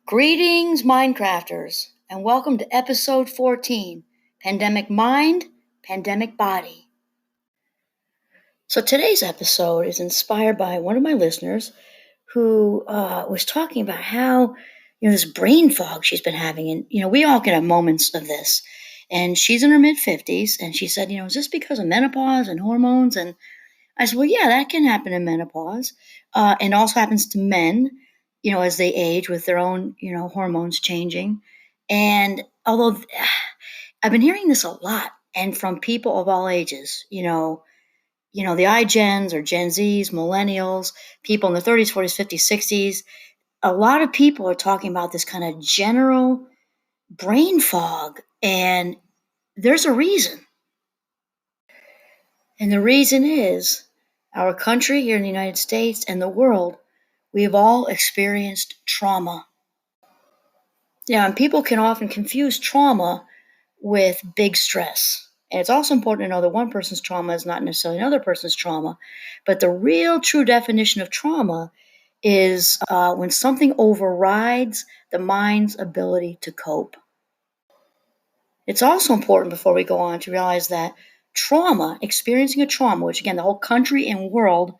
Greetings, Minecrafters, and welcome to episode 14, Pandemic Mind, Pandemic Body. So today's episode is inspired by one of my listeners who was talking about how, this brain fog she's been having. And, we all can have moments of this. And she's in her mid-50s, and she said, is this because of menopause and hormones? And I said, well, yeah, that can happen in menopause. And also happens to men, as they age with their own, hormones changing. And although I've been hearing this a lot and from people of all ages, the iGens or Gen Zs, millennials, people in the 30s, 40s, 50s, 60s, a lot of people are talking about this kind of general brain fog. And there's a reason. And the reason is our country here in the United States and the world, we have all experienced trauma. And people can often confuse trauma with big stress. And it's also important to know that one person's trauma is not necessarily another person's trauma. But the real true definition of trauma is when something overrides the mind's ability to cope. It's also important before we go on to realize that experiencing a trauma, which again, the whole country and world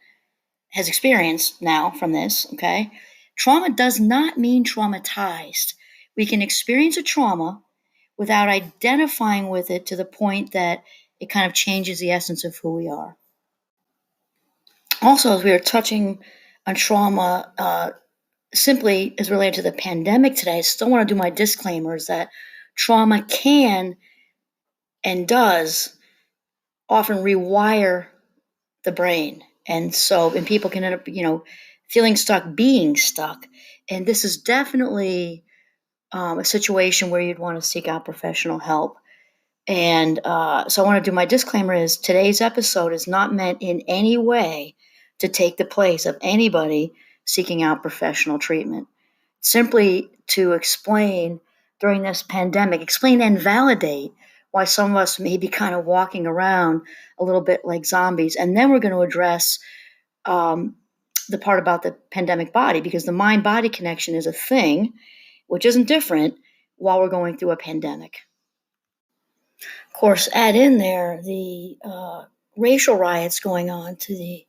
has experienced now from this, okay? Trauma does not mean traumatized. We can experience a trauma without identifying with it to the point that it kind of changes the essence of who we are. Also, as we are touching on trauma, simply as related to the pandemic today, I still want to do my disclaimers that trauma can and does often rewire the brain. And people can end up, feeling stuck, being stuck. And this is definitely a situation where you'd want to seek out professional help. And so I want to do my disclaimer is today's episode is not meant in any way to take the place of anybody seeking out professional treatment. Simply to explain during this pandemic, explain and validate why some of us may be kind of walking around a little bit like zombies. And then we're going to address the part about the pandemic body, because the mind-body connection is a thing, which isn't different while we're going through a pandemic. Of course, add in there the racial riots going on to the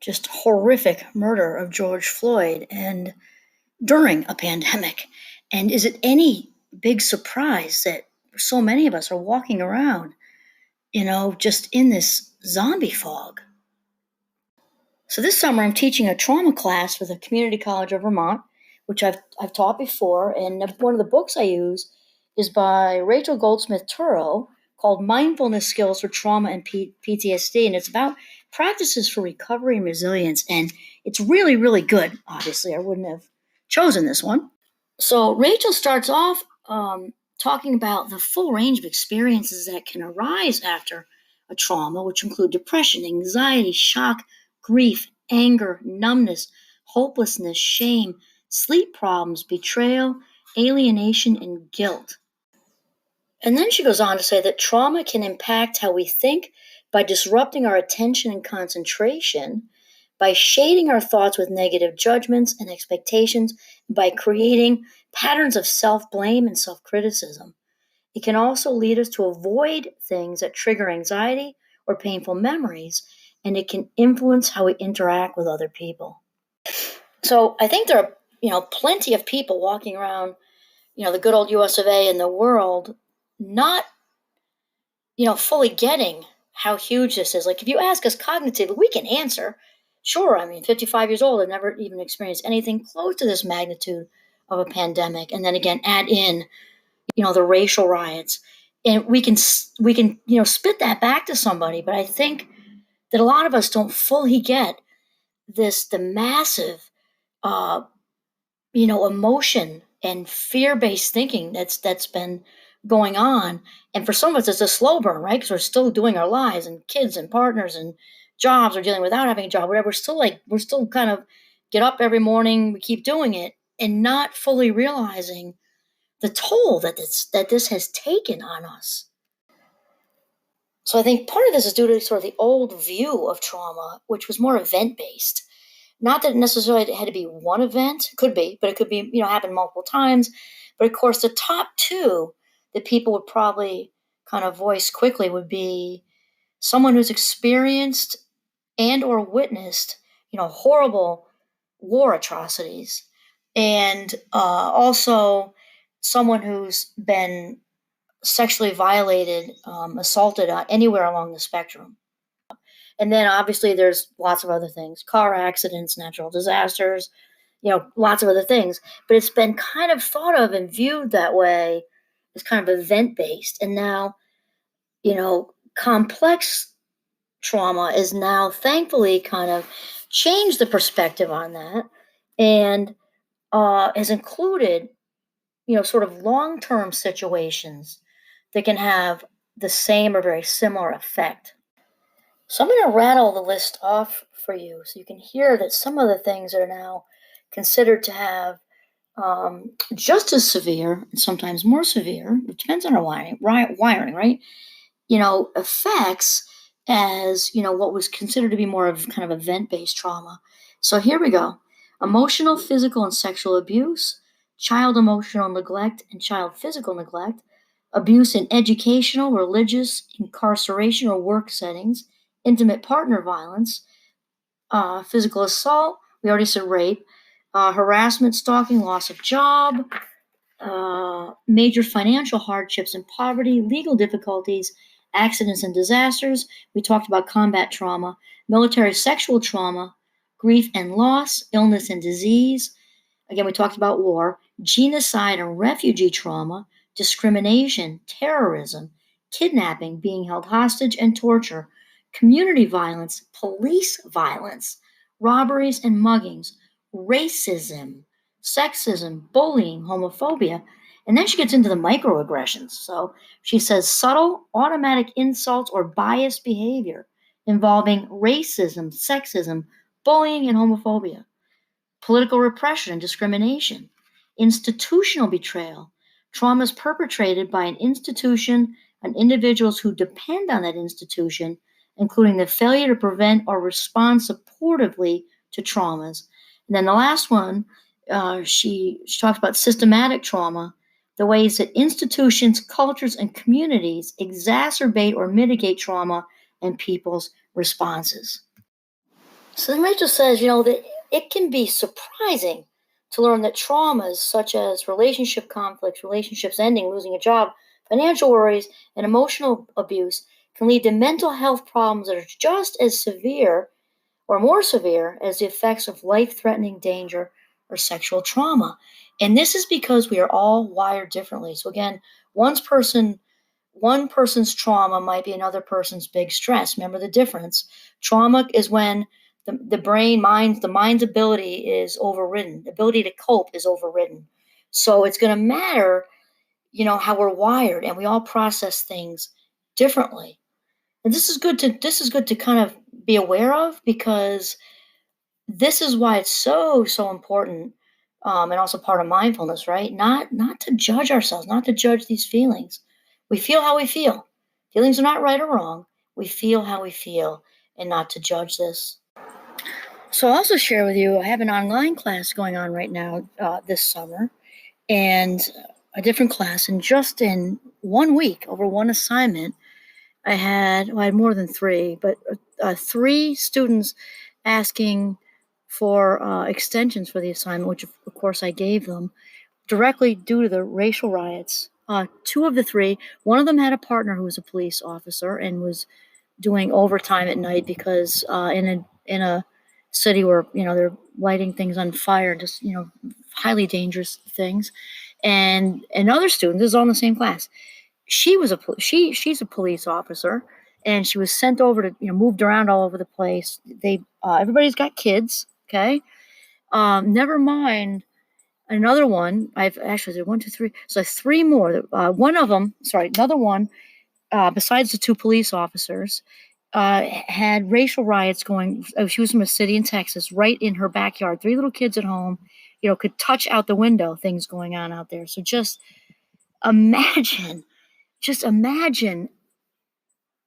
just horrific murder of George Floyd and during a pandemic. And is it any big surprise that so many of us are walking around, just in this zombie fog? So this summer I'm teaching a trauma class for the Community College of Vermont, which I've taught before. And one of the books I use is by Rachel Goldsmith-Turrow called Mindfulness Skills for Trauma and PTSD. And it's about practices for recovery and resilience. And it's really, really good. Obviously, I wouldn't have chosen this one. So Rachel starts off talking about the full range of experiences that can arise after a trauma, which include depression, anxiety, shock, grief, anger, numbness, hopelessness, shame, sleep problems, betrayal, alienation, and guilt. And then she goes on to say that trauma can impact how we think by disrupting our attention and concentration, by shading our thoughts with negative judgments and expectations, by creating patterns of self-blame and self-criticism. It can also lead us to avoid things that trigger anxiety or painful memories, and it can influence how we interact with other people. So I think there are, plenty of people walking around, the good old US of A and the world, not, fully getting how huge this is. Like if you ask us cognitively, we can answer. Sure, 55 years old, I've never even experienced anything close to this magnitude of a pandemic. And then again, add in, the racial riots. And we can, spit that back to somebody. But I think that a lot of us don't fully get the massive, emotion and fear-based thinking that's been going on. And for some of us, it's a slow burn, right? Because we're still doing our lives and kids and partners and jobs, or dealing without having a job, whatever. We're still kind of get up every morning, we keep doing it, and not fully realizing the toll that this has taken on us. So I think part of this is due to sort of the old view of trauma, which was more event-based. Not that it necessarily had to be one event, could be, but it could be, happen multiple times. But of course, the top two that people would probably kind of voice quickly would be someone who's experienced and or witnessed, horrible war atrocities, and also someone who's been sexually violated, assaulted anywhere along the spectrum. And then obviously there's lots of other things: car accidents, natural disasters, lots of other things. But it's been kind of thought of and viewed that way as kind of event based. And now, complex trauma is now thankfully kind of changed the perspective on that, and has included, sort of long term situations that can have the same or very similar effect. So I'm going to rattle the list off for you so you can hear that some of the things are now considered to have just as severe and sometimes more severe, it depends on our wiring, right? Effects as, what was considered to be more of kind of event-based trauma. So here we go: emotional, physical, and sexual abuse, child emotional neglect and child physical neglect, abuse in educational, religious, incarceration, or work settings, intimate partner violence, physical assault, we already said rape, harassment, stalking, loss of job, major financial hardships and poverty, legal difficulties, accidents and disasters. We talked about combat trauma, military sexual trauma, grief and loss, illness and disease. Again, we talked about war, genocide and refugee trauma, discrimination, terrorism, kidnapping, being held hostage, and torture, community violence, police violence, robberies and muggings, racism, sexism, bullying, homophobia. And then she gets into the microaggressions. So she says subtle, automatic insults or biased behavior involving racism, sexism, bullying, and homophobia, political repression and discrimination, institutional betrayal, traumas perpetrated by an institution and individuals who depend on that institution, including the failure to prevent or respond supportively to traumas. And then the last one, she talks about systematic trauma, the ways that institutions, cultures, and communities exacerbate or mitigate trauma and people's responses. So then Rachel says, that it can be surprising to learn that traumas such as relationship conflicts, relationships ending, losing a job, financial worries, and emotional abuse can lead to mental health problems that are just as severe or more severe as the effects of life-threatening danger or sexual trauma. And this is because we are all wired differently. So again, one person's trauma might be another person's big stress. Remember the difference. Trauma is when the mind's ability is overridden. The ability to cope is overridden. So it's going to matter, how we're wired, and we all process things differently. And this is good to kind of be aware of, because this is why it's so important, and also part of mindfulness, right? Not to judge ourselves, not to judge these feelings. We feel how we feel. Feelings are not right or wrong. We feel how we feel, and not to judge this. So I'll also share with you, I have an online class going on right now this summer, and a different class. And just in 1 week, over one assignment, I had more than three, but 3 students asking for extensions for the assignment, which of course I gave them, directly due to the racial riots. 2 of the 3, one of them had a partner who was a police officer and was doing overtime at night because in a city where they're lighting things on fire, just highly dangerous things. And another student, this is all in the same class. She's a police officer, and she was sent over to moved around all over the place. They everybody's got kids, okay. Never mind another one. I've actually there 1, 2, 3, so 3 more. One of them, sorry, another one. Besides the 2 police officers, had racial riots going. She was from a city in Texas, right in her backyard. 3 little kids at home, could touch out the window. Things going on out there. So imagine, just imagine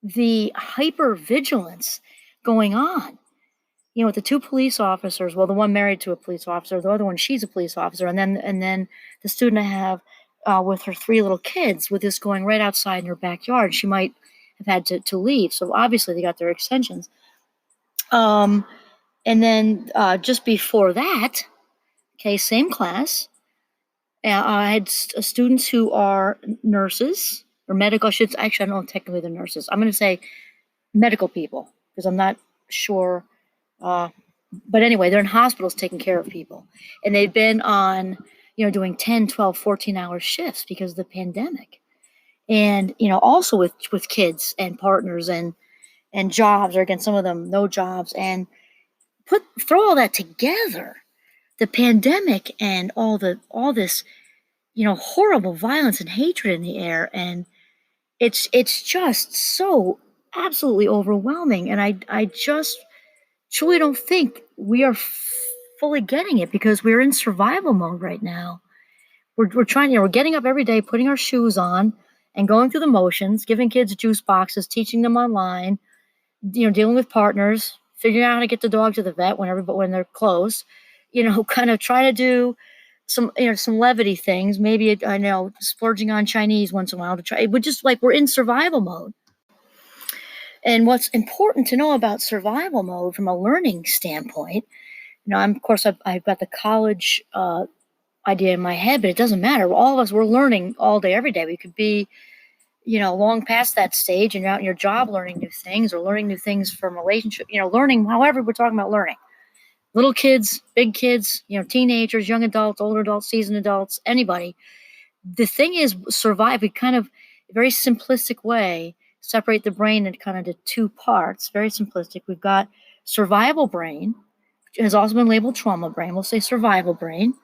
the hyper vigilance going on. with the two police officers, well, the one married to a police officer, the other one, she's a police officer, and then the student I have with her three little kids, with this going right outside in her backyard, she might have had to leave. So obviously they got their extensions. And then just before that, okay, same class, I had students who are nurses or medical. Actually, I don't know technically they're nurses. I'm going to say medical people because I'm not sure. But anyway, they're in hospitals taking care of people. And they've been on, doing 10, 12, 14-hour shifts because of the pandemic. And, also with kids and partners and jobs, or again, some of them no jobs. And throw all that together, the pandemic and all this, horrible violence and hatred in the air. And it's just so absolutely overwhelming. And I just truly don't think we are fully getting it because we're in survival mode right now. We're trying, we're getting up every day, putting our shoes on and going through the motions, giving kids juice boxes, teaching them online, dealing with partners, figuring out how to get the dog to the vet when they're close, kind of try to do some levity things. Maybe I know splurging on Chinese once in a while to try. We're just like we're in survival mode. And what's important to know about survival mode from a learning standpoint, of course I've got the college idea in my head, but it doesn't matter. All of us, we're learning all day, every day. We could be, long past that stage and you're out in your job learning new things or learning new things from relationship, learning, however we're talking about learning. Little kids, big kids, teenagers, young adults, older adults, seasoned adults, anybody. The thing is, survive. We kind of, a very simplistic way, separate the brain into kind of the two parts. Very simplistic. We've got survival brain, which has also been labeled trauma brain. We'll say survival brain.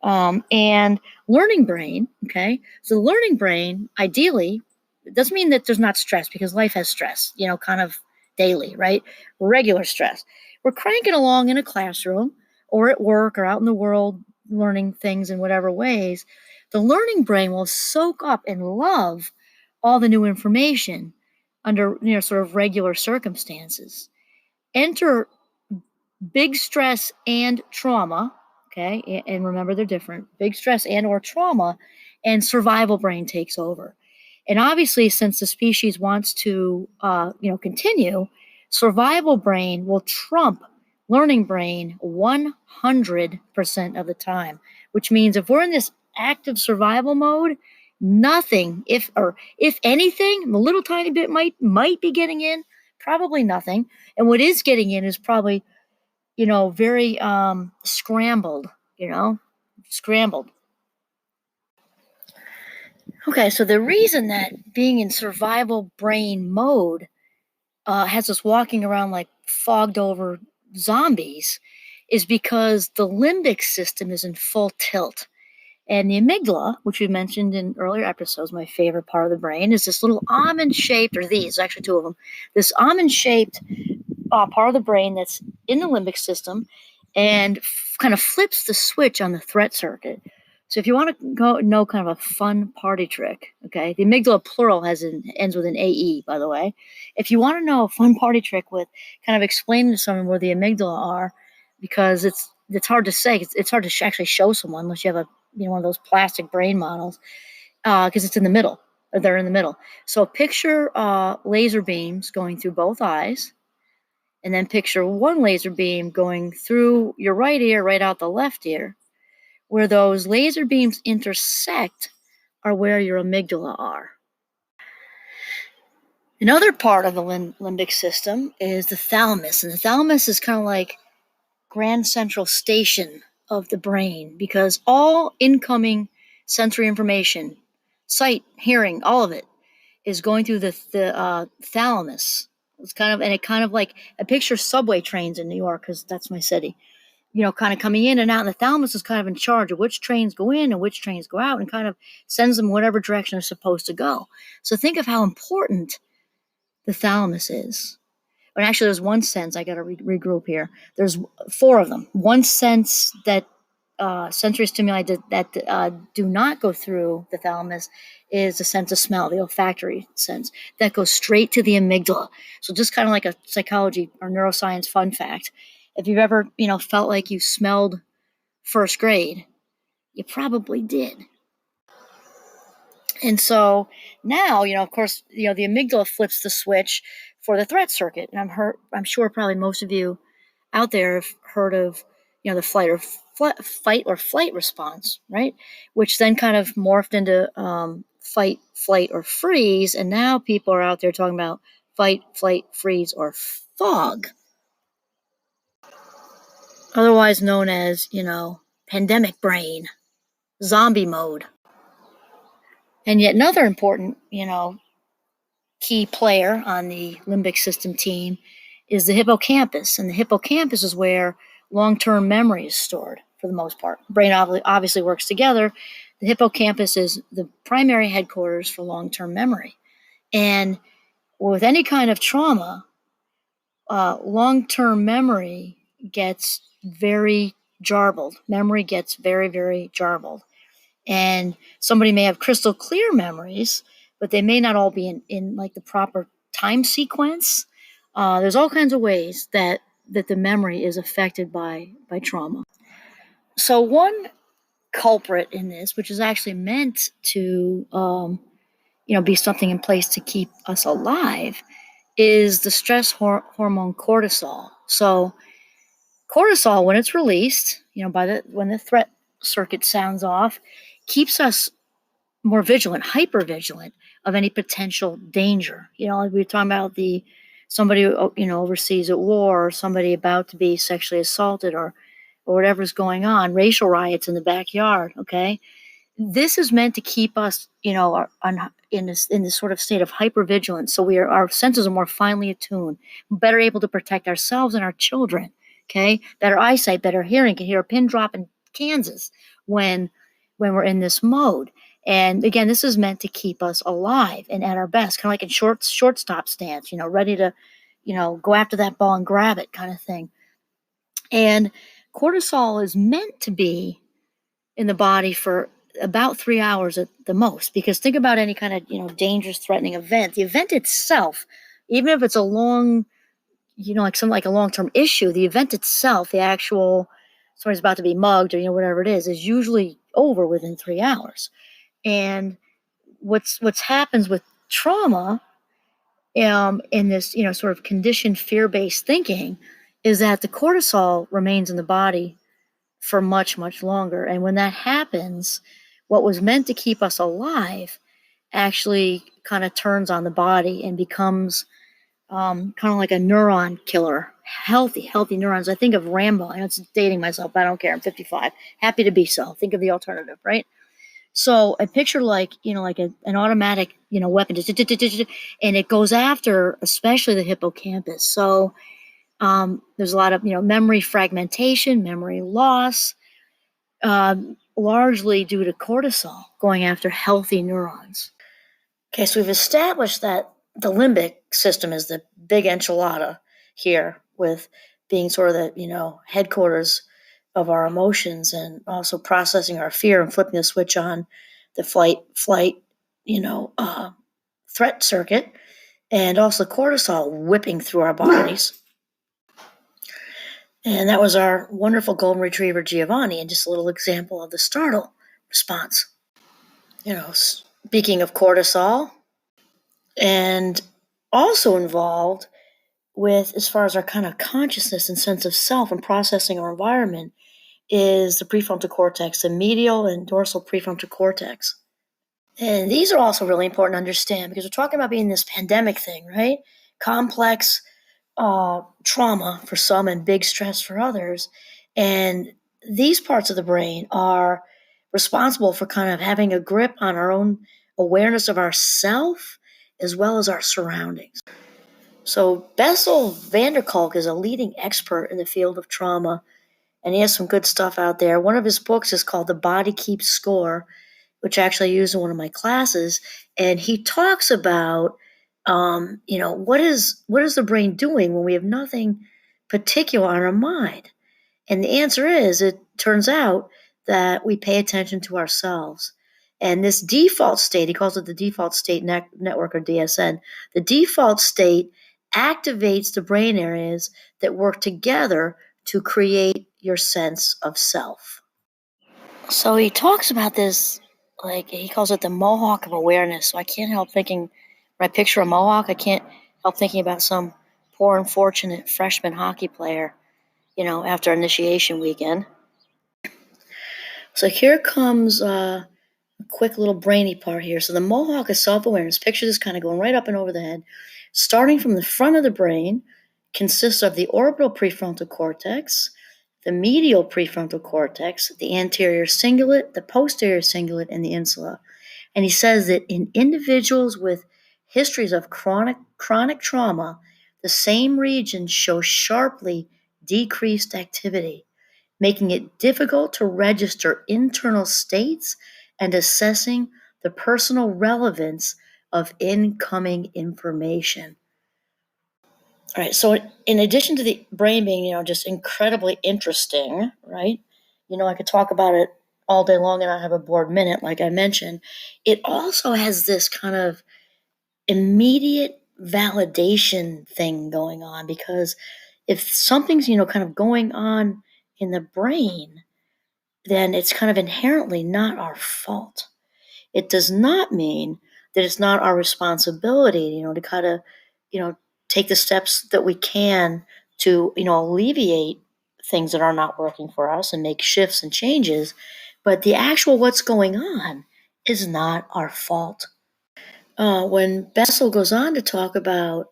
And learning brain, okay? So the learning brain, ideally, it doesn't mean that there's not stress because life has stress, kind of daily, right? Regular stress. We're cranking along in a classroom or at work or out in the world learning things in whatever ways. The learning brain will soak up and love all the new information under, sort of regular circumstances. Enter big stress and trauma, okay? And remember, they're different. Big stress and or trauma, and survival brain takes over. And obviously, since the species wants to, continue, survival brain will trump learning brain 100% of the time, which means if we're in this active survival mode, nothing, if anything, a little tiny bit might be getting in, probably nothing. And what is getting in is probably very scrambled, scrambled. Okay, so the reason that being in survival brain mode has us walking around like fogged over zombies is because the limbic system is in full tilt. And the amygdala, which we mentioned in earlier episodes, my favorite part of the brain, is this little almond-shaped, or these, actually two of them, this almond-shaped part of the brain that's in the limbic system and kind of flips the switch on the threat circuit. So if you want to know kind of a fun party trick, okay, the amygdala plural ends with an AE, by the way. If you want to know a fun party trick with kind of explaining to someone where the amygdala are, because it's hard to say, it's hard to actually show someone unless you have one of those plastic brain models, because it's in the middle, or they're in the middle. So picture laser beams going through both eyes. And then picture one laser beam going through your right ear, right out the left ear. Where those laser beams intersect are where your amygdala are. Another part of the limbic system is the thalamus. And the thalamus is kind of like Grand Central Station of the brain because all incoming sensory information, sight, hearing, all of it, is going through the thalamus. It's kind of like I picture subway trains in New York because that's my city. Kind of coming in and out, and the thalamus is kind of in charge of which trains go in and which trains go out, and kind of sends them whatever direction they're supposed to go. So think of how important the thalamus is. And actually, there's one sense I got to regroup here. There's four of them. One sense that sensory stimuli that do not go through the thalamus is the sense of smell, the olfactory sense. That goes straight to the amygdala. So just kind of like a psychology or neuroscience fun fact. If you've ever, felt like you smelled first grade, you probably did. And so now, of course, the amygdala flips the switch for the threat circuit. And I'm sure probably most of you out there have heard of, the fight or flight response, right? Which then kind of morphed into fight, flight, or freeze. And now people are out there talking about fight, flight, freeze, or fog, otherwise known as, pandemic brain, zombie mode. And yet another important, key player on the limbic system team is the hippocampus. And the hippocampus is where long-term memory is stored for the most part. The brain obviously works together. The hippocampus is the primary headquarters for long-term memory. And with any kind of trauma, long-term memory gets very jarbled. Memory gets very, very jarbled. And somebody may have crystal clear memories, but they may not all be in like the proper time sequence. There's all kinds of ways that the memory is affected by trauma. So one culprit in this, which is actually meant to be something in place to keep us alive, is the stress hormone cortisol. So cortisol, when it's released, when the threat circuit sounds off, keeps us more vigilant, hyper vigilant of any potential danger. Like we were talking about somebody overseas at war, or somebody about to be sexually assaulted, or whatever's going on, racial riots in the backyard. Okay, this is meant to keep us, in this sort of state of hypervigilance. So our senses are more finely attuned, better able to protect ourselves and our children. Okay, better eyesight, better hearing, can hear a pin drop in Kansas when we're in this mode. And again, this is meant to keep us alive and at our best, kind of like in shortstop stance, ready to, go after that ball and grab it, kind of thing. And cortisol is meant to be in the body for about 3 hours at the most, because think about any kind of, dangerous, threatening event. The event itself, even if it's a long, like a long-term issue, the event itself, the actual somebody's about to be mugged or, whatever it is usually over within 3 hours. And what's happens with trauma, in this, sort of conditioned fear-based thinking, is that the cortisol remains in the body for much, much longer. And when that happens, what was meant to keep us alive actually kind of turns on the body and becomes kind of like a neuron killer. Healthy neurons. I think of Rambo. I know it's dating myself, but I don't care. I'm 55. Happy to be so. Think of the alternative, right? So I picture like an automatic, weapon, and it goes after especially the hippocampus. So there's a lot of, memory fragmentation, memory loss, largely due to cortisol going after healthy neurons. Okay, so we've established that the limbic system is the big enchilada here, with being sort of the, headquarters of our emotions, and also processing our fear and flipping the switch on the flight, threat circuit, and also cortisol whipping through our bodies. And that was our wonderful golden retriever, Giovanni, and just a little example of the startle response. Speaking of cortisol, and also involved with, as far as our kind of consciousness and sense of self and processing our environment, is the prefrontal cortex, the medial and dorsal prefrontal cortex. And these are also really important to understand, because we're talking about being this pandemic thing, right? Complex trauma for some and big stress for others. And these parts of the brain are responsible for kind of having a grip on our own awareness of ourself as well as our surroundings. So Bessel van der Kolk is a leading expert in the field of trauma, and he has some good stuff out there. One of his books is called The Body Keeps Score, which I actually used in one of my classes. And he talks about, what is the brain doing when we have nothing particular on our mind? And the answer is, it turns out that we pay attention to ourselves. And this default state, he calls it the default state network, or DSN. The default state activates the brain areas that work together to create your sense of self. So he talks about this, like he calls it the mohawk of awareness. So I can't help thinking, when I picture a mohawk, I can't help thinking about some poor, unfortunate freshman hockey player, after initiation weekend. So here comes a quick little brainy part here. So the mohawk is self-awareness. Picture this kind of going right up and over the head. Starting from the front of the brain, consists of the orbital prefrontal cortex, the medial prefrontal cortex, the anterior cingulate, the posterior cingulate, and the insula. And he says that in individuals with histories of chronic trauma, the same regions show sharply decreased activity, making it difficult to register internal states and assessing the personal relevance of incoming information. All right, so in addition to the brain being, just incredibly interesting, right? I could talk about it all day long and I have a bored minute, like I mentioned. It also has this kind of immediate validation thing going on, because if something's, kind of going on in the brain, then it's kind of inherently not our fault. It does not mean that it's not our responsibility, to kind of, you know, take the steps that we can to, alleviate things that are not working for us and make shifts and changes. But the actual what's going on is not our fault. When Bessel goes on to talk about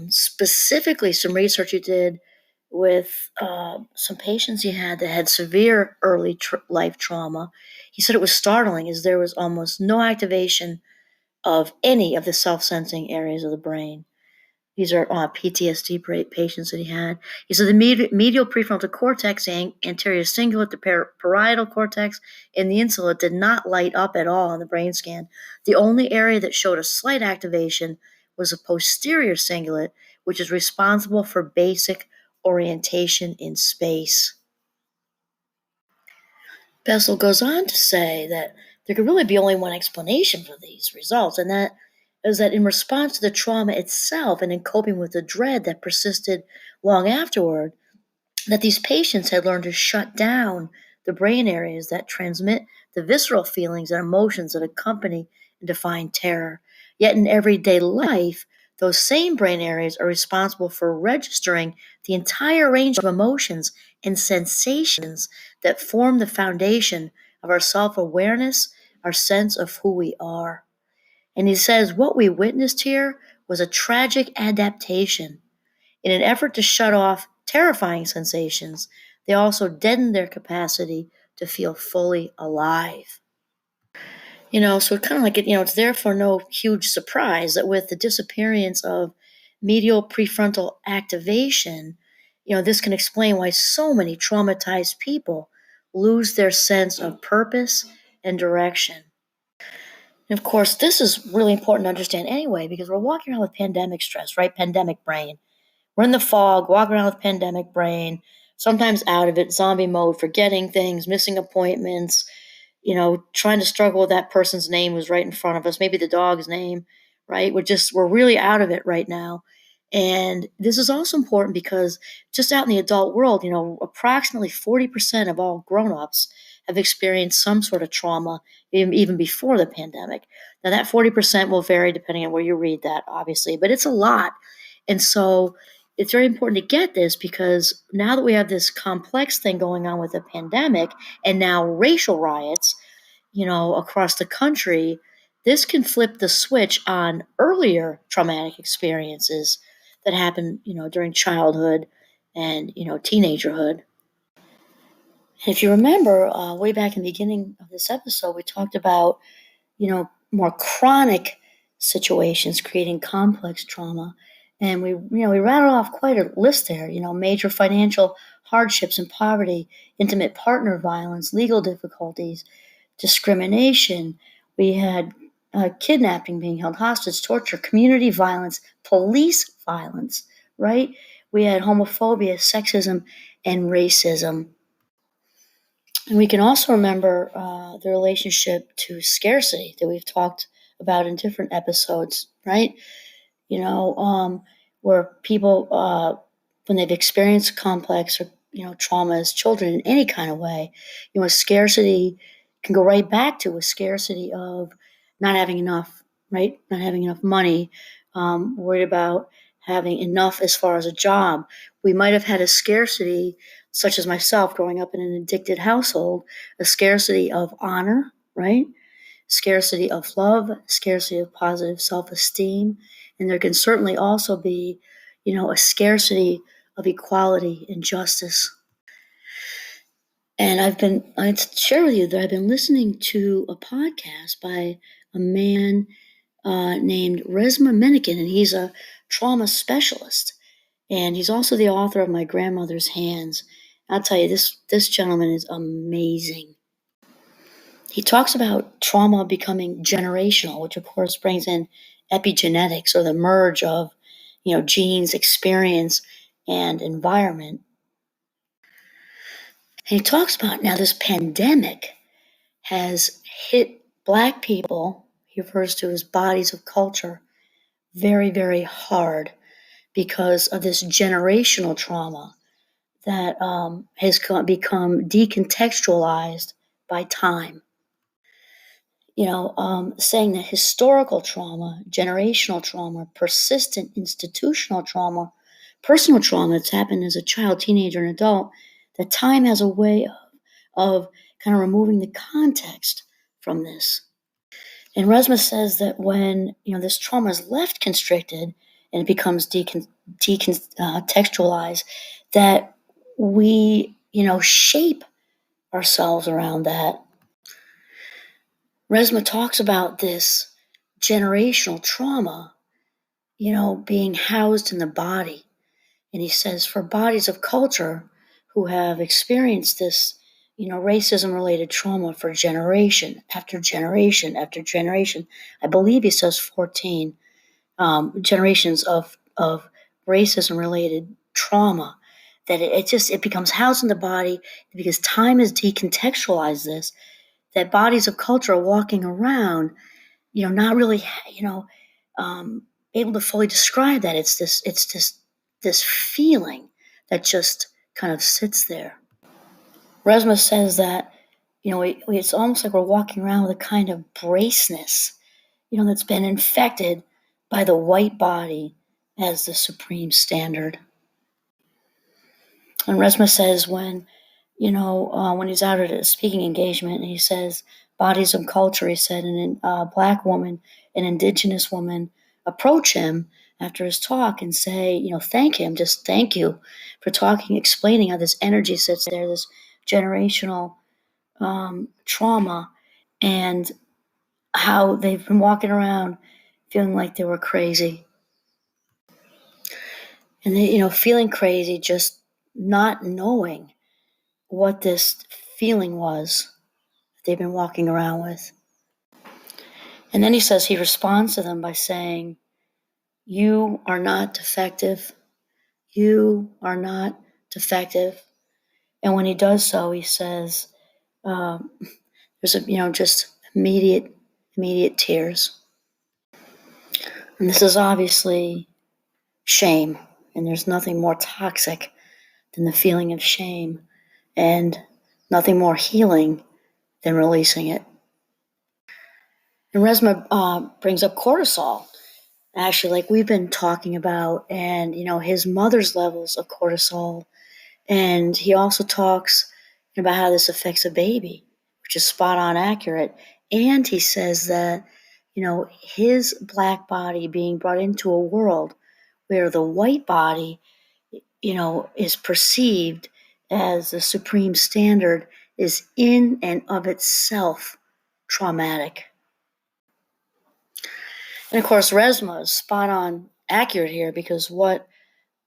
specifically some research he did with some patients he had that had severe early life trauma, he said it was startling as there was almost no activation of any of the self-sensing areas of the brain. These are PTSD patients that he had. He said the medial prefrontal cortex, the anterior cingulate, the parietal cortex, and the insula did not light up at all on the brain scan. The only area that showed a slight activation was the posterior cingulate, which is responsible for basic orientation in space. Bessel goes on to say that there could really be only one explanation for these results, and that is that in response to the trauma itself and in coping with the dread that persisted long afterward, that these patients had learned to shut down the brain areas that transmit the visceral feelings and emotions that accompany and define terror. Yet in everyday life, those same brain areas are responsible for registering the entire range of emotions and sensations that form the foundation of our self-awareness, our sense of who we are. And he says what we witnessed here was a tragic adaptation. In an effort to shut off terrifying sensations, they also deaden their capacity to feel fully alive. So it kind of like it's therefore no huge surprise that with the disappearance of medial prefrontal activation, this can explain why so many traumatized people lose their sense of purpose and direction. And of course, this is really important to understand anyway, because we're walking around with pandemic stress, right? Pandemic brain. We're in the fog, walking around with pandemic brain, sometimes out of it, zombie mode, forgetting things, missing appointments, trying to struggle with that person's name who's right in front of us, maybe the dog's name, right? We're really out of it right now. And this is also important because just out in the adult world, approximately 40% of all grown-ups have experienced some sort of trauma even before the pandemic. Now that 40% will vary depending on where you read that, obviously, but it's a lot. And so it's very important to get this, because now that we have this complex thing going on with the pandemic and now racial riots, across the country, this can flip the switch on earlier traumatic experiences that happen, during childhood and, teenagerhood. And if you remember, way back in the beginning of this episode, we talked about, more chronic situations creating complex trauma. And we rattled off quite a list there, major financial hardships and poverty, intimate partner violence, legal difficulties, discrimination. We had kidnapping, being held hostage, torture, community violence, police violence, right? We had homophobia, sexism, and racism. And we can also remember the relationship to scarcity that we've talked about in different episodes, right? Where people, when they've experienced complex or trauma as children in any kind of way. A scarcity can go right back to a scarcity of not having enough, right? Not having enough money, worried about having enough as far as a job. We might have had a scarcity, such as myself growing up in an addicted household, a scarcity of honor, right? Scarcity of love, scarcity of positive self-esteem, and there can certainly also be, a scarcity of equality and justice. And I'd share with you that I've been listening to a podcast by a man named Resma Menikin, and he's a trauma specialist. And he's also the author of My Grandmother's Hands. I'll tell you, this gentleman is amazing. He talks about trauma becoming generational, which of course brings in epigenetics, or the merge of, genes, experience, and environment. And he talks about now this pandemic has hit Black people, he refers to as bodies of culture, very, very hard because of this generational trauma that has become decontextualized by time. Saying that historical trauma, generational trauma, persistent institutional trauma, personal trauma that's happened as a child, teenager, and adult, that time has a way of kind of removing the context from this. And Resma says that when this trauma is left constricted and it becomes decontextualized, that we shape ourselves around that. Resma talks about this generational trauma, being housed in the body. And he says for bodies of culture who have experienced this, racism-related trauma for generation after generation after generation, I believe he says 14 generations of racism-related trauma, that it becomes housed in the body because time has decontextualized this, that bodies of culture are walking around, not really, able to fully describe that. It's this feeling that just kind of sits there. Resma says that, it's almost like we're walking around with a kind of braceness, that's been infected by the white body as the supreme standard. And Resma says when he's out at a speaking engagement, and he says, bodies of culture, he said, and a Black woman, an Indigenous woman, approach him after his talk and say, thank him, just thank you for talking, explaining how this energy sits there, this generational trauma, and how they've been walking around feeling like they were crazy. And they, feeling crazy, just not knowing what this feeling was that they've been walking around with. And then he says he responds to them by saying, you are not defective. You are not defective. And when he does so, he says, there's just immediate tears. And this is obviously shame. And there's nothing more toxic than the feeling of shame, and nothing more healing than releasing it. And Resma brings up cortisol, actually, like we've been talking about, and his mother's levels of cortisol. And he also talks about how this affects a baby, which is spot on accurate. And he says that his Black body being brought into a world where the white body is perceived as the supreme standard is in and of itself traumatic. And of course, Resma is spot on accurate here, because what,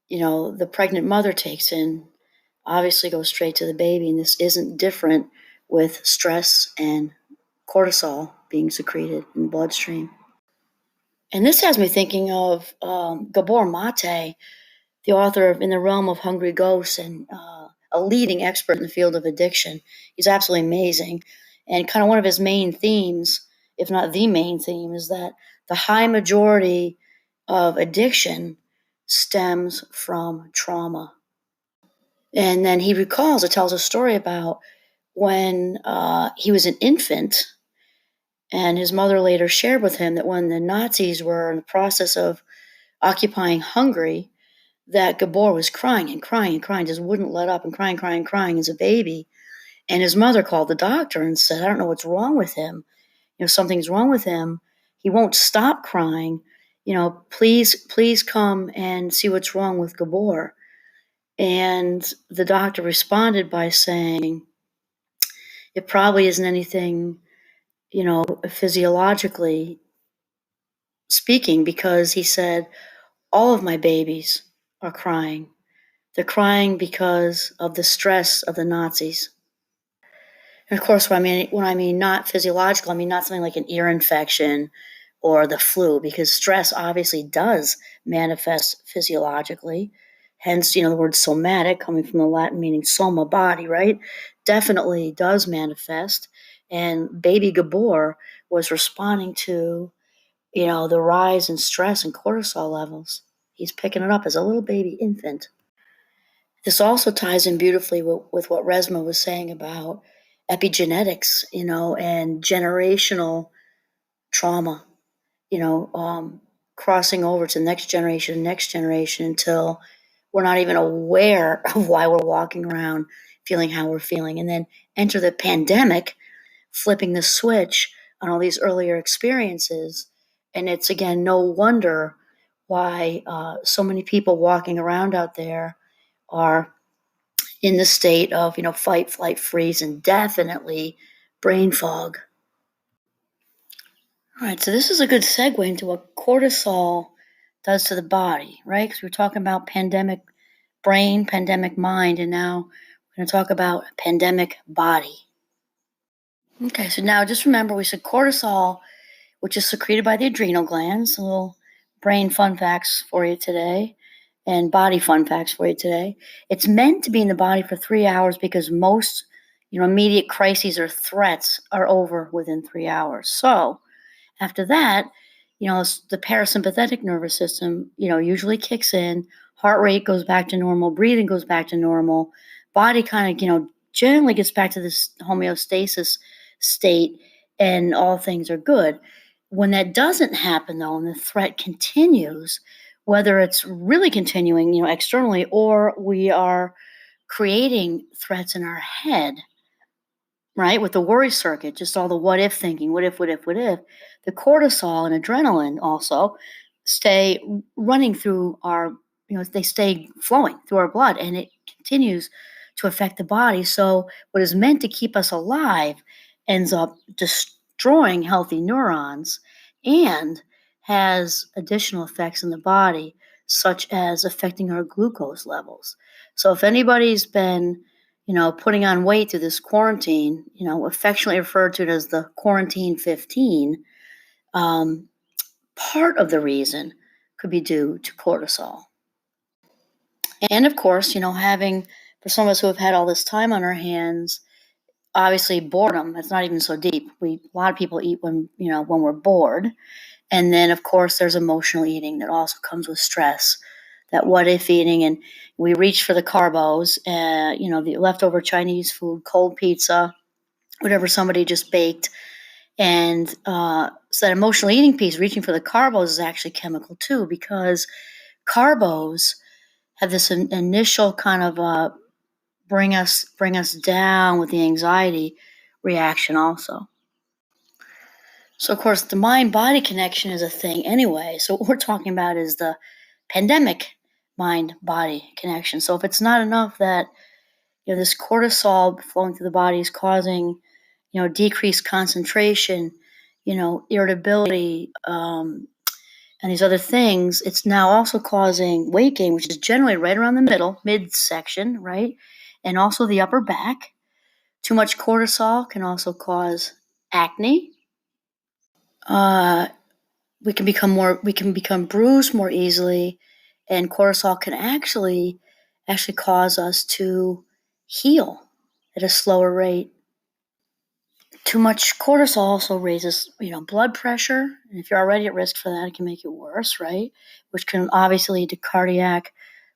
the pregnant mother takes in obviously goes straight to the baby. And this isn't different with stress and cortisol being secreted in the bloodstream. And this has me thinking of Gabor Mate, the author of In the Realm of Hungry Ghosts, and a leading expert in the field of addiction. He's absolutely amazing. And kind of one of his main themes, if not the main theme, is that the high majority of addiction stems from trauma. And then he recalls, it tells a story about when he was an infant, and his mother later shared with him that when the Nazis were in the process of occupying Hungary, that Gabor was crying and crying and crying, just wouldn't let up, and crying, crying, crying as a baby. And his mother called the doctor and said, I don't know what's wrong with him. Something's wrong with him. He won't stop crying. Please come and see what's wrong with Gabor. And the doctor responded by saying, it probably isn't anything, physiologically speaking, because he said, all of my babies are crying. They're crying because of the stress of the Nazis. And of course, when I mean not physiological, I mean not something like an ear infection or the flu, because stress obviously does manifest physiologically. Hence, the word somatic, coming from the Latin meaning soma, body, right? Definitely does manifest. And baby Gabor was responding to, the rise in stress and cortisol levels. He's picking it up as a little baby infant. This also ties in beautifully with what Resma was saying about epigenetics, and generational trauma, you know, um, crossing over to next generation until we're not even aware of why we're walking around feeling how we're feeling. And then enter the pandemic, flipping the switch on all these earlier experiences. And it's, again, no wonder why so many people walking around out there are in the state of, fight, flight, freeze, and definitely brain fog. All right, so this is a good segue into what cortisol does to the body, right? Because we're talking about pandemic brain, pandemic mind, and now we're going to talk about pandemic body. Okay, so now just remember we said cortisol, which is secreted by the adrenal glands. A little brain fun facts for you today, and body fun facts for you today. It's meant to be in the body for 3 hours because most, immediate crises or threats are over within 3 hours. So after that, the parasympathetic nervous system, usually kicks in. Heart rate goes back to normal. Breathing goes back to normal. Body kind of, generally gets back to this homeostasis state, and all things are good. When that doesn't happen, though, and the threat continues, whether it's really continuing, externally, or we are creating threats in our head, right? With the worry circuit, just all the what if thinking, what if, what if, what if, the cortisol and adrenaline also stay running through our, they stay flowing through our blood, and it continues to affect the body. So what is meant to keep us alive ends up destroying healthy neurons and has additional effects in the body, such as affecting our glucose levels. So if anybody's been putting on weight through this quarantine, affectionately referred to it as the quarantine 15, part of the reason could be due to cortisol. And of course, having, for some of us who have had all this time on our hands, obviously boredom, that's not even so deep. A lot of people eat when we're bored. And then, of course, there's emotional eating that also comes with stress, that what if eating. And we reach for the carbos, the leftover Chinese food, cold pizza, whatever somebody just baked. And so that emotional eating piece, reaching for the carbos, is actually chemical too, because carbos have this initial kind of bring us down with the anxiety reaction also. So, of course, the mind-body connection is a thing anyway. So what we're talking about is the pandemic mind-body connection. So if it's not enough that, this cortisol flowing through the body is causing, decreased concentration, irritability, and these other things, it's now also causing weight gain, which is generally right around the midsection, right? And also the upper back. Too much cortisol can also cause acne. We can become bruised more easily, and cortisol can actually cause us to heal at a slower rate. Too much cortisol also raises, blood pressure, and if you're already at risk for that, it can make it worse, right? Which can obviously lead to cardiac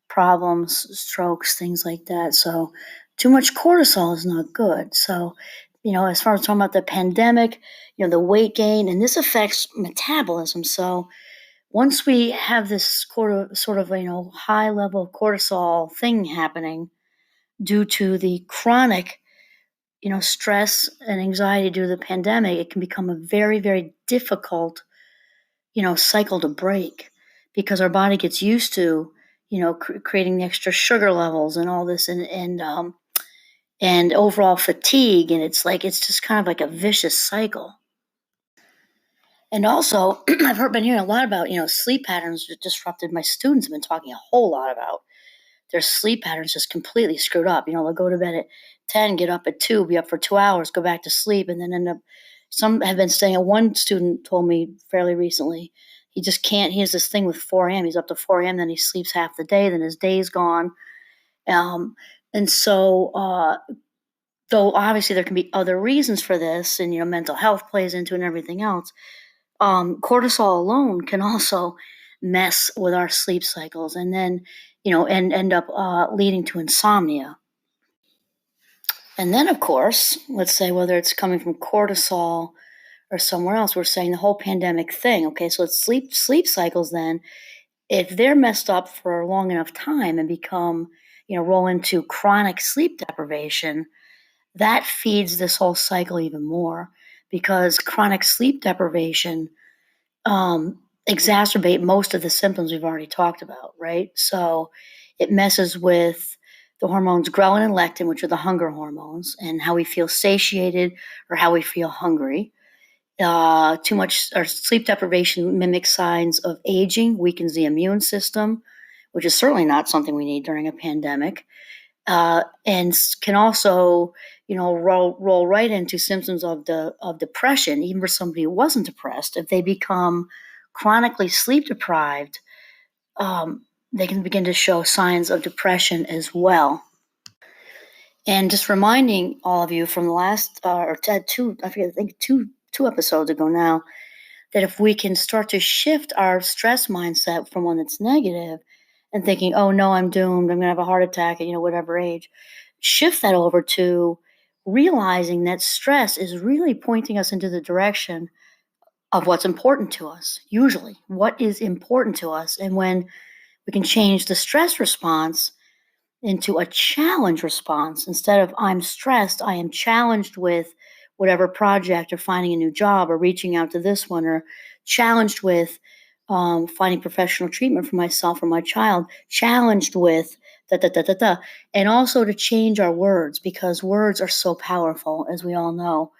problems, strokes, things like that. So too much cortisol is not good. So, as far as talking about the pandemic, the weight gain, and this affects metabolism. So once we have this sort of, high level of cortisol thing happening due to the chronic, stress and anxiety due to the pandemic, it can become a very, very difficult, cycle to break because our body gets used to, creating the extra sugar levels and all this and overall fatigue. And it's just kind of like a vicious cycle. And also, been hearing a lot about, sleep patterns that disrupted. My students have been talking a whole lot about their sleep patterns just completely screwed up. They'll go to bed at 10, get up at 2, be up for 2 hours, go back to sleep, and then end up. Some have been staying. One student told me fairly recently, he just can't. He has this thing with 4 a.m. He's up to 4 a.m., then he sleeps half the day, then his day's gone. And so, though obviously there can be other reasons for this, and mental health plays into it and everything else. Cortisol alone can also mess with our sleep cycles, and then and end up leading to insomnia. And then, of course, let's say whether it's coming from cortisol or somewhere else, we're saying the whole pandemic thing. Okay, so it's sleep cycles. Then, if they're messed up for a long enough time and become, roll into chronic sleep deprivation, that feeds this whole cycle even more because chronic sleep deprivation exacerbate most of the symptoms we've already talked about, right? So it messes with the hormones ghrelin and leptin, which are the hunger hormones, and how we feel satiated or how we feel hungry. Too much or sleep deprivation mimics signs of aging, weakens the immune system, which is certainly not something we need during a pandemic, and can also, roll right into symptoms of depression, even for somebody who wasn't depressed. If they become chronically sleep deprived, they can begin to show signs of depression as well. And just reminding all of you from the last or two, I forget, I think two episodes ago now, that if we can start to shift our stress mindset from one that's negative and thinking, oh no, I'm doomed, I'm going to have a heart attack at, whatever age, shift that over to realizing that stress is really pointing us into the direction of what's important to us, usually what is important to us. And when we can change the stress response into a challenge response. Instead of I'm stressed, I am challenged with whatever project or finding a new job or reaching out to this one or challenged with finding professional treatment for myself or my child, challenged with da da da da da. And also to change our words because words are so powerful, as we all know.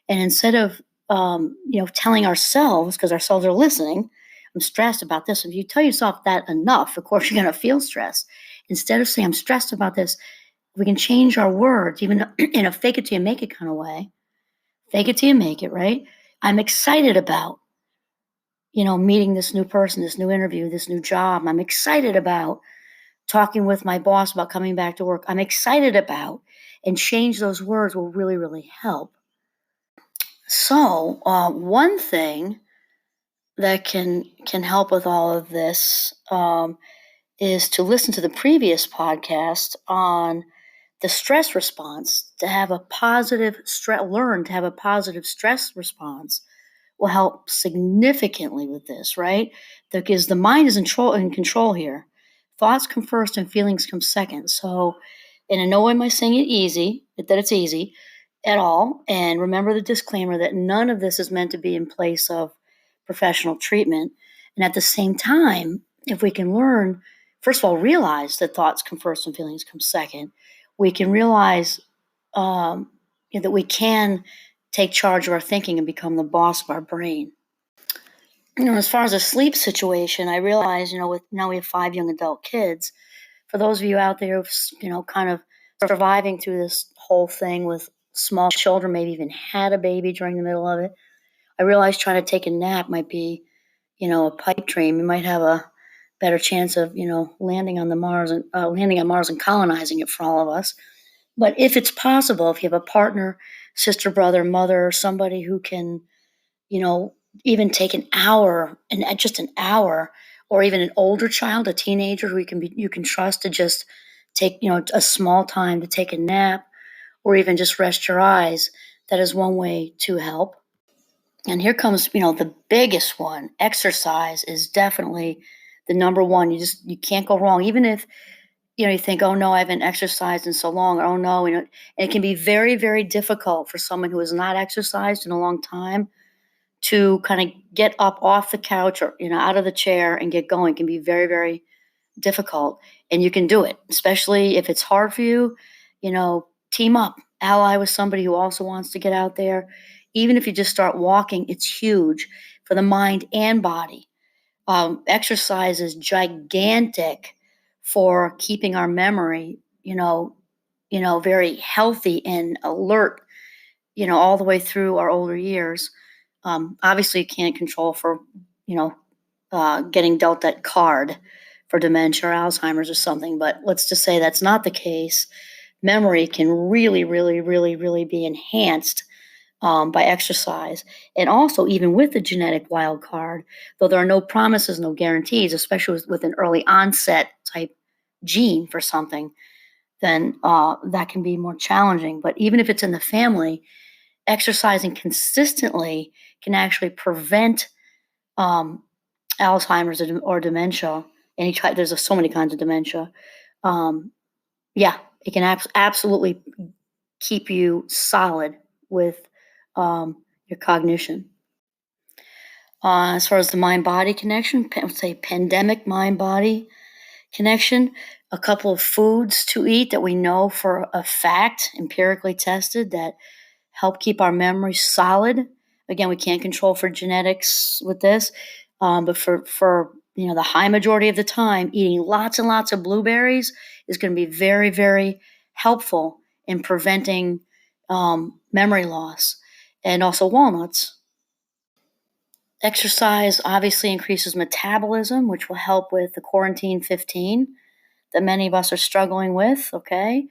And instead of telling ourselves, because ourselves are listening, I'm stressed about this. If you tell yourself that enough, of course, you're going to feel stressed. Instead of saying, I'm stressed about this, we can change our words, even in a fake it till you make it kind of way. Fake it till you make it, right? I'm excited about, meeting this new person, this new interview, this new job. I'm excited about talking with my boss about coming back to work. I'm excited about, and change those words will really, really help. So, one thing that can help with all of this is to listen to the previous podcast on the stress response. To have a positive learn to have a positive stress response will help significantly with this, right? Because the mind is in control here. Thoughts come first and feelings come second. So, and in no way am I saying that it's easy at all. And remember the disclaimer that none of this is meant to be in place of professional treatment. And at the same time, if we can learn, first of all, realize that thoughts come first and feelings come second, we can realize that we can take charge of our thinking and become the boss of our brain. As far as a sleep situation, I realize, with now we have 5 young adult kids. For those of you out there, kind of surviving through this whole thing with small children, maybe even had a baby during the middle of it, I realize trying to take a nap might be, a pipe dream. You might have a better chance of, landing on Mars and colonizing it for all of us. But if it's possible, if you have a partner, sister, brother, mother, somebody who can, even take an hour and just an hour or even an older child, a teenager who you can trust to just take, a small time to take a nap or even just rest your eyes. That is one way to help. And here comes, the biggest one. Exercise is definitely the number one. You can't go wrong. Even if, you think, oh no, I haven't exercised in so long, or oh no, and it can be very, very difficult for someone who has not exercised in a long time to kind of get up off the couch or, out of the chair and get going. It can be very, very difficult. And you can do it, especially if it's hard for you, team up, ally with somebody who also wants to get out there. Even if you just start walking, it's huge for the mind and body. Exercise is gigantic for keeping our memory, very healthy and alert, all the way through our older years. Obviously, you can't control for, getting dealt that card for dementia or Alzheimer's or something, but let's just say that's not the case. Memory can really, really, really, really be enhanced by exercise. And also, even with the genetic wild card, though there are no promises, no guarantees, especially with an early onset type gene for something, then that can be more challenging. But even if it's in the family, exercising consistently can actually prevent um, Alzheimer's or dementia. There's so many kinds of dementia. Yeah, it can absolutely keep you solid with your cognition. As far as the mind-body connection, let's say pandemic mind-body connection, a couple of foods to eat that we know for a fact, empirically tested, that help keep our memory solid. Again, we can't control for genetics with this, but for the high majority of the time, eating lots and lots of blueberries is going to be very, very helpful in preventing memory loss, and also walnuts. Exercise obviously increases metabolism, which will help with the quarantine 15 that many of us are struggling with. Okay.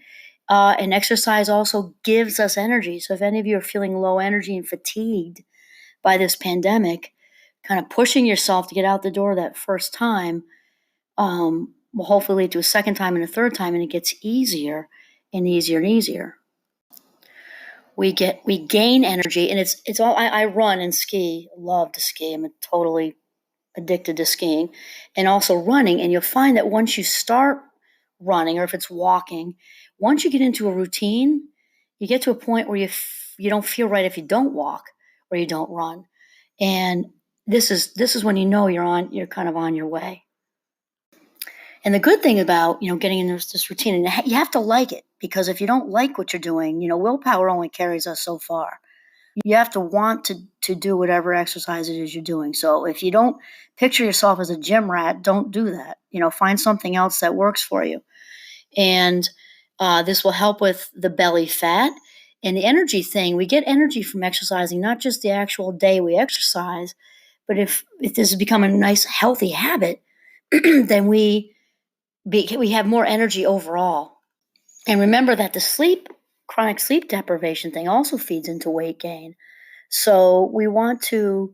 And exercise also gives us energy. So if any of you are feeling low energy and fatigued by this pandemic, kind of pushing yourself to get out the door that first time will hopefully lead to a second time and a third time, and it gets easier and easier and easier. We gain energy, and it's all. I run and ski. Love to ski. I'm totally addicted to skiing, and also running. And you'll find that once you start running, or if it's walking, once you get into a routine, you get to a point where you don't feel right if you don't walk or you don't run. And this is when you're kind of on your way. And the good thing about getting in this routine, and you have to like it, because if you don't like what you're doing, willpower only carries us so far. You have to want to do whatever exercise it is you're doing. So if you don't picture yourself as a gym rat, don't do that. Find something else that works for you. And this will help with the belly fat and the energy thing. We get energy from exercising, not just the actual day we exercise, but if this has become a nice, healthy habit, then we have more energy overall. And remember that the chronic sleep deprivation thing also feeds into weight gain. So we want to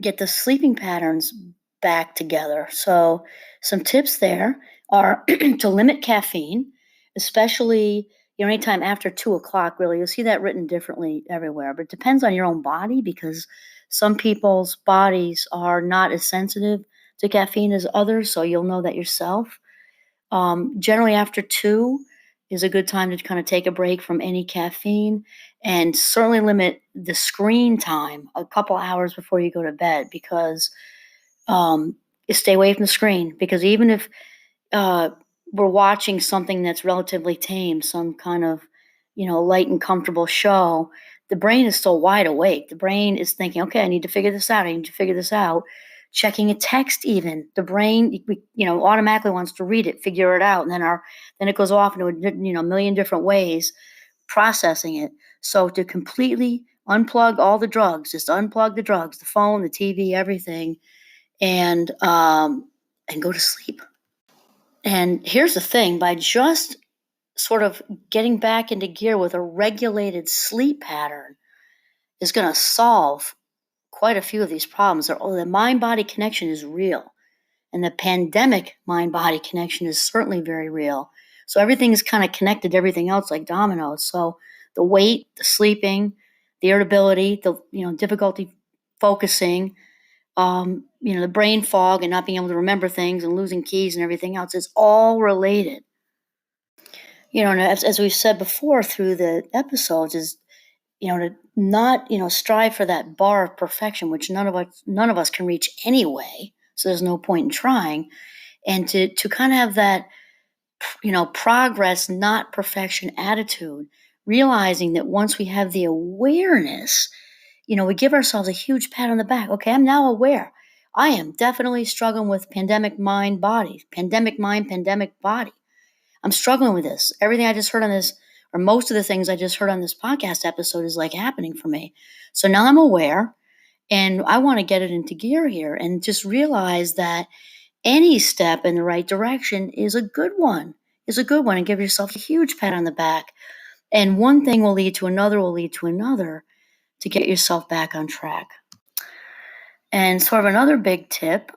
get the sleeping patterns back together. So some tips there are to limit caffeine, especially anytime after 2:00. Really, you'll see that written differently everywhere, but it depends on your own body, because some people's bodies are not as sensitive to caffeine as others. So you'll know that yourself. Generally, after 2 is a good time to kind of take a break from any caffeine, and certainly limit the screen time a couple hours before you go to bed, because you stay away from the screen. Because even if we're watching something that's relatively tame, some kind of light and comfortable show, the brain is still wide awake. The brain is thinking, okay, I need to figure this out. I need to figure this out. Checking a text, even the brain, automatically wants to read it, figure it out, and then it goes off into a million different ways, processing it. So to completely unplug all the drugs, just unplug the drugs, the phone, the TV, everything, and go to sleep. And here's the thing: by just sort of getting back into gear with a regulated sleep pattern is going to solve quite a few of these problems. The mind-body connection is real. And the pandemic mind-body connection is certainly very real. So everything is kind of connected to everything else like dominoes. So the weight, the sleeping, the irritability, the difficulty focusing, the brain fog and not being able to remember things and losing keys and everything else is all related. And as we've said before through the episodes, is to not strive for that bar of perfection, which none of us can reach anyway. So there's no point in trying, and to kind of have that progress, not perfection attitude, realizing that once we have the awareness, we give ourselves a huge pat on the back. Okay, I'm now aware. I am definitely struggling with pandemic mind, body, pandemic mind, pandemic body. I'm struggling with this. Everything I just heard on this, or most of the things I just heard on this podcast episode is like happening for me. So now I'm aware and I want to get it into gear here and just realize that any step in the right direction is a good one, and give yourself a huge pat on the back. And one thing will lead to another, to get yourself back on track. And sort of another big tip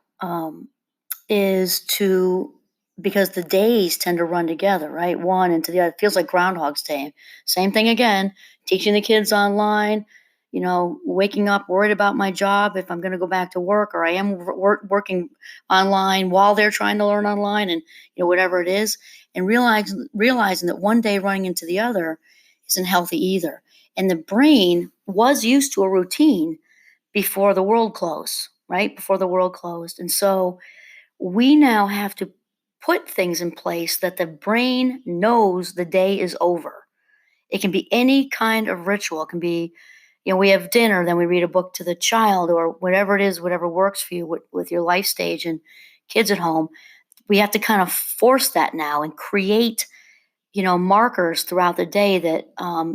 is because the days tend to run together, right? One into the other. It feels like Groundhog's Day. Same thing again, teaching the kids online, waking up worried about my job if I'm going to go back to work, or I am working online while they're trying to learn online, and whatever it is, and realizing that one day running into the other isn't healthy either. And the brain was used to a routine before the world closed, right? Before the world closed. And so we now have to put things in place that the brain knows the day is over. It can be any kind of ritual. It can be, we have dinner, then we read a book to the child, or whatever it is, whatever works for you with your life stage and kids at home. We have to kind of force that now and create, markers throughout the day that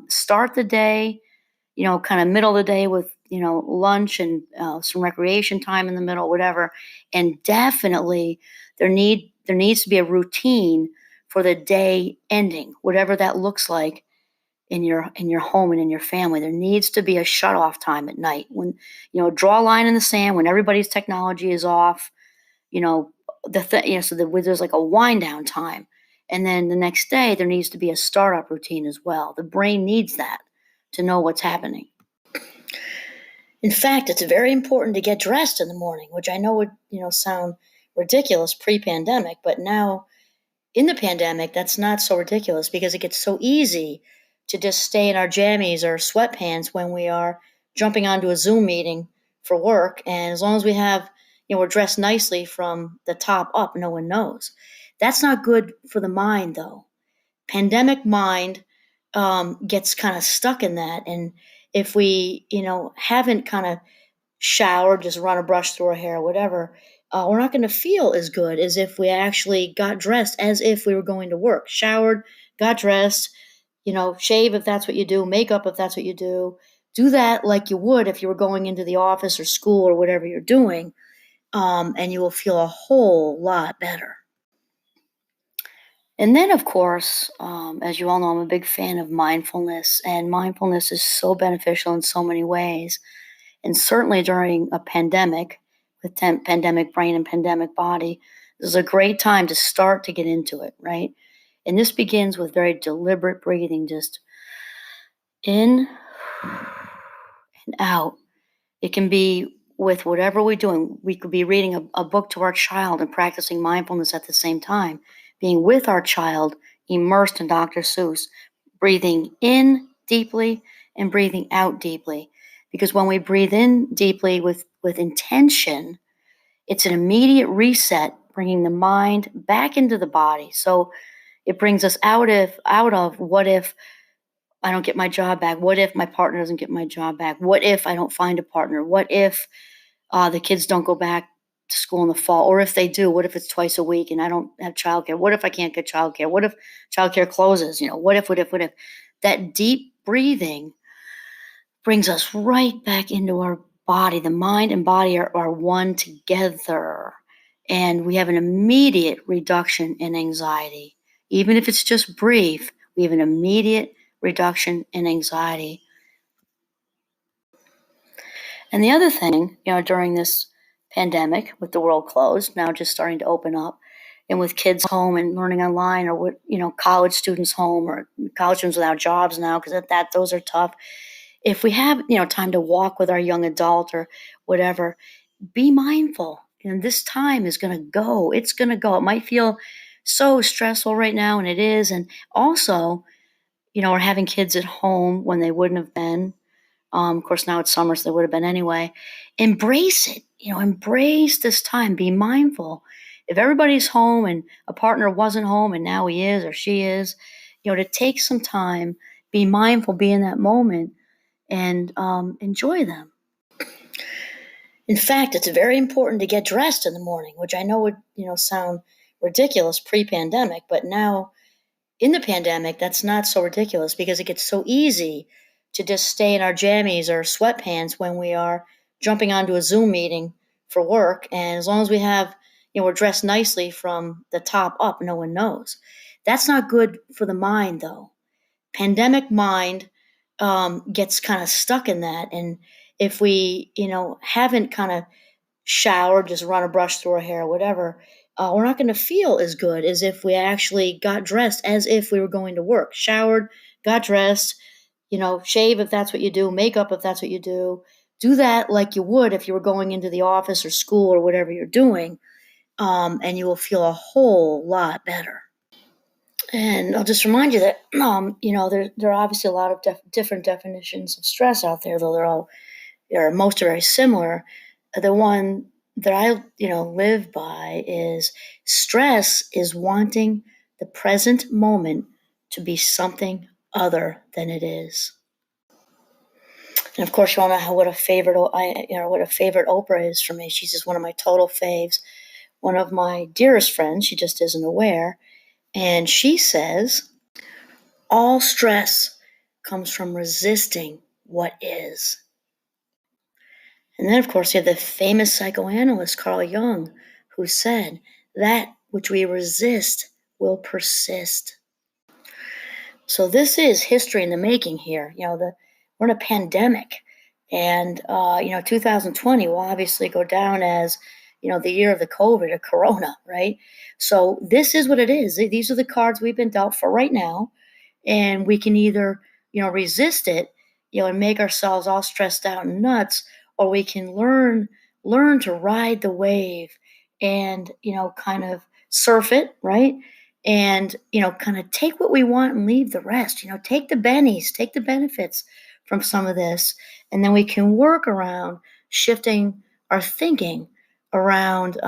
start the day, kind of middle of the day with, lunch and some recreation time in the middle, whatever. And definitely there needs to be a routine for the day ending, whatever that looks like in your home and in your family. There needs to be a shut off time at night when, draw a line in the sand when everybody's technology is off, there's like a wind down time. And then the next day there needs to be a startup routine as well. The brain needs that to know what's happening. In fact, it's very important to get dressed in the morning, which I know would, sound ridiculous pre-pandemic, but now in the pandemic, that's not so ridiculous because it gets so easy to just stay in our jammies or sweatpants when we are jumping onto a Zoom meeting for work. And as long as we have, we're dressed nicely from the top up, no one knows. That's not good for the mind, though. Pandemic mind gets kind of stuck in that. And if we, haven't kind of showered, just run a brush through our hair, whatever, we're not going to feel as good as if we actually got dressed as if we were going to work. Showered, got dressed, shave if that's what you do, makeup if that's what you do. Do that like you would if you were going into the office or school or whatever you're doing, and you will feel a whole lot better. And then, of course, as you all know, I'm a big fan of mindfulness, and mindfulness is so beneficial in so many ways. And certainly during a pandemic, with pandemic brain and pandemic body, this is a great time to start to get into it, right? And this begins with very deliberate breathing, just in and out. It can be with whatever we're doing. We could be reading a book to our child and practicing mindfulness at the same time, being with our child, immersed in Dr. Seuss, breathing in deeply and breathing out deeply. Because when we breathe in deeply with intention, it's an immediate reset, bringing the mind back into the body. So it brings us out of what if I don't get my job back? What if my partner doesn't get my job back? What if I don't find a partner? What if the kids don't go back to school in the fall? Or if they do, what if it's twice a week and I don't have childcare? What if I can't get childcare? What if childcare closes? What if? That deep breathing brings us right back into our body. The mind and body are one together. And we have an immediate reduction in anxiety. Even if it's just brief, we have an immediate reduction in anxiety. And the other thing, during this pandemic with the world closed, now just starting to open up, and with kids home and learning online, or with college students home, or college students without jobs now, because those are tough. If we have time to walk with our young adult or whatever, be mindful. And this time is going to go. It's going to go. It might feel so stressful right now, and it is. And also, we're having kids at home when they wouldn't have been. Of course, now it's summer, so they would have been anyway. Embrace it. Embrace this time. Be mindful. If everybody's home and a partner wasn't home and now he is or she is, to take some time, be mindful, be in that moment, and enjoy them. In fact, it's very important to get dressed in the morning, which I know would sound ridiculous pre-pandemic, but now in the pandemic, that's not so ridiculous because it gets so easy to just stay in our jammies or sweatpants when we are jumping onto a Zoom meeting for work. And as long as we have, we're dressed nicely from the top up, no one knows. That's not good for the mind, though. Pandemic mind gets kind of stuck in that. And if we, haven't kind of showered, just run a brush through our hair, whatever, we're not going to feel as good as if we actually got dressed as if we were going to work. Showered, got dressed, shave if that's what you do, makeup if that's what you do. Do that like you would if you were going into the office or school or whatever you're doing, and you will feel a whole lot better. And I'll just remind you that, there are obviously a lot of different definitions of stress out there, though most are very similar. The one that I, live by is stress is wanting the present moment to be something other than it is. And of course, you all know what a favorite Oprah is for me. She's just one of my total faves, one of my dearest friends. She just isn't aware. And she says, all stress comes from resisting what is. And then, of course, you have the famous psychoanalyst Carl Jung, who said, that which we resist will persist. So this is history in the making here. We're in a pandemic. And, 2020 will obviously go down as, the year of the COVID or Corona, right? So this is what it is. These are the cards we've been dealt for right now. And we can either, resist it, and make ourselves all stressed out and nuts, or we can learn to ride the wave and, kind of surf it, right? And, kind of take what we want and leave the rest. Take the bennies, take the benefits from some of this, and then we can work around shifting our thinking around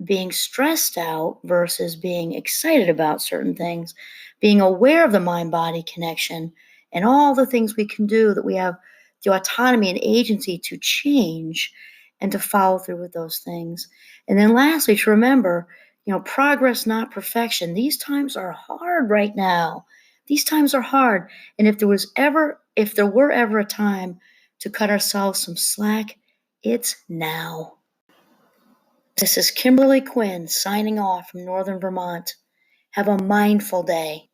being stressed out versus being excited about certain things, being aware of the mind-body connection and all the things we can do, that we have the autonomy and agency to change and to follow through with those things. And then lastly, to remember, progress, not perfection. These times are hard right now. These times are hard. And if there were ever a time to cut ourselves some slack, it's now. This is Kimberly Quinn signing off from Northern Vermont. Have a mindful day.